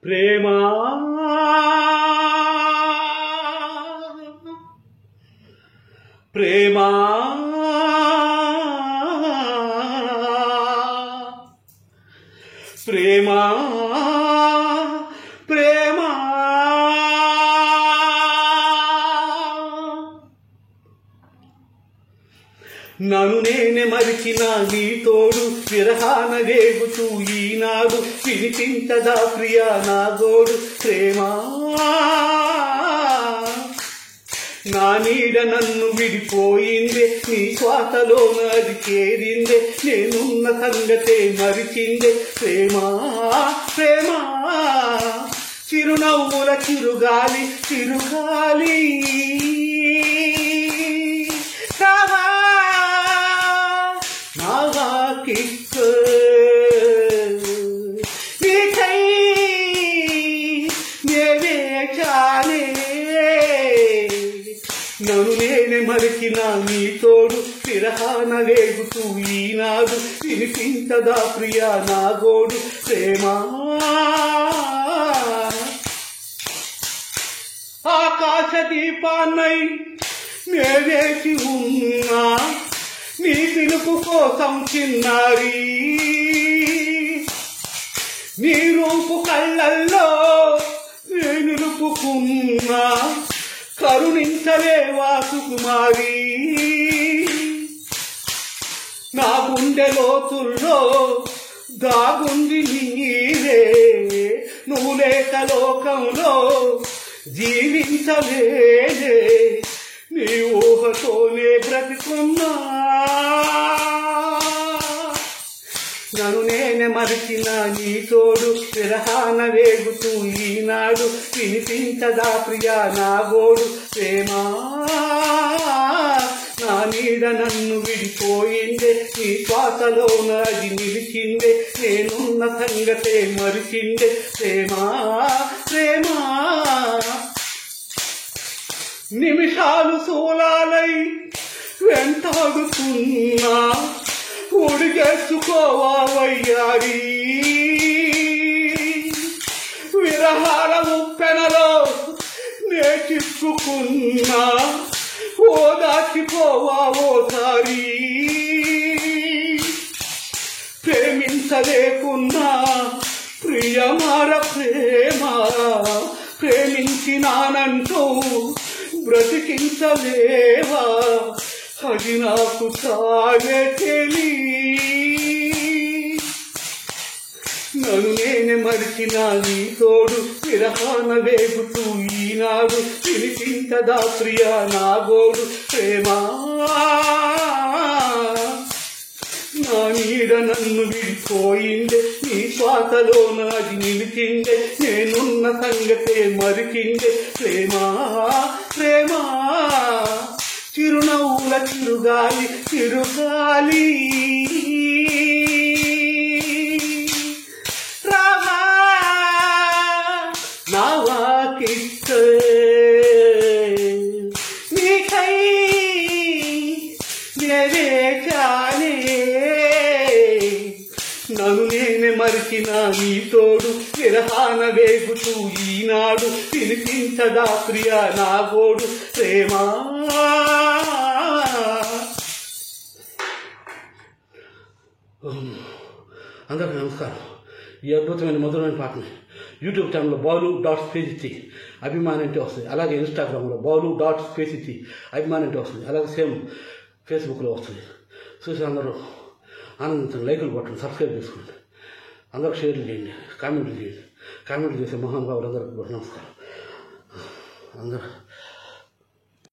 ప్రేమా ప్రేమా ప్రేమా ప్రేమా నన్ను నేనే మరిచిన నీ తోడు విరహాన రేగుతూ ఈనాడు వినిపించదా ప్రియా నా గోడు ప్రేమా నా నీడ నన్ను విడిపోయిందే నీ శ్వాసలో నాది చేరిందే నేనున్న సంగతే మరిచిందే ప్రేమా ప్రేమా చిరునవ్వుల చిరుగాలి చిరుగాలి నన్ను నేనే మరిచిన నీ తోడు విరహాన రేగుతూ ఈనాడు వినిపించదా ప్రియా నా గోడు ప్రేమా ఆకాశ దీపాన్నై నేవేసి ఉన్నా నీ పిలుపు కోసం చిన్నారి నీ రూపు కళ్ళల్లో నేను నిలుపుకున్నా కరుణించలేవా సుకుమారి నా గుండె లోతుల్లో దాగుంది నీరే నువ్వు లేక లోకంలో జీవించలేదే నీ ఊహతోనే బ్రతికున్నా నన్ను నేనే మరిచిన నీ తోడు విరహాన వేగుతూ ఈనాడు వినిపించదా ప్రియా నా గోడు ప్రేమా నా నీడ నన్ను విడిపోయిందే నీ శ్వాసలో నాది నిలిచిందే నేనున్న సంగతే మరిచిందే ప్రేమా ప్రేమా నిమిషాలు సోలాలై వెంటాడుతున్నా ఉడిగేసుకోవా వయ్యారి విరహాల ఉప్పెనలో నే చిక్కుకున్నా ఓదాచిపోవా ఓసారి ప్రేమించలేకున్నా ప్రియమార ప్రేమ ప్రేమించినానంటూ బ్రతికించలేవా అది నాకు తానే తెలి నన్ను నేనే మరిచిన నీ తోడు విరహాన వేగుతూ ఈనాడు వినిపించదా ప్రియా నా గోడు ప్రేమా నా నీడ నన్ను విడిపోయిందే నీ శ్వాసలో నాది నిలిచిందే నేనున్న సంగతే మరిచిందే ప్రేమా ప్రేమా చిరునవ్వుల చిరుగాలి చిరుగాలి రావా నా వాకిస్తే నీకై నేనే నన్ను నేనే మరిచిన నీ తోడు విరహాన వేగుతూ ఈనాడు వినిపించదా ప్రియా నా గోడు ప్రేమా అందరికీ నమస్కారం. ఈ అద్భుతమైన మధురమైన పాటని యూట్యూబ్ ఛానల్లో balu.spacity అభిమాని అంటే వస్తుంది, అలాగే ఇన్స్టాగ్రామ్లో balu.spacity అభిమాని అంటే వస్తుంది, అలాగే సేమ్ ఫేస్బుక్లో వస్తుంది. చూసి అందరూ ఆనందించండి, లైకులు కొట్టండి, సబ్స్క్రైబ్ చేసుకోండి, అందరూ షేర్లు చేయండి, కామెంట్లు చేయండి. కామెంట్లు చేసే మహానుభావులు అందరికీ నమస్కారం. అందరూ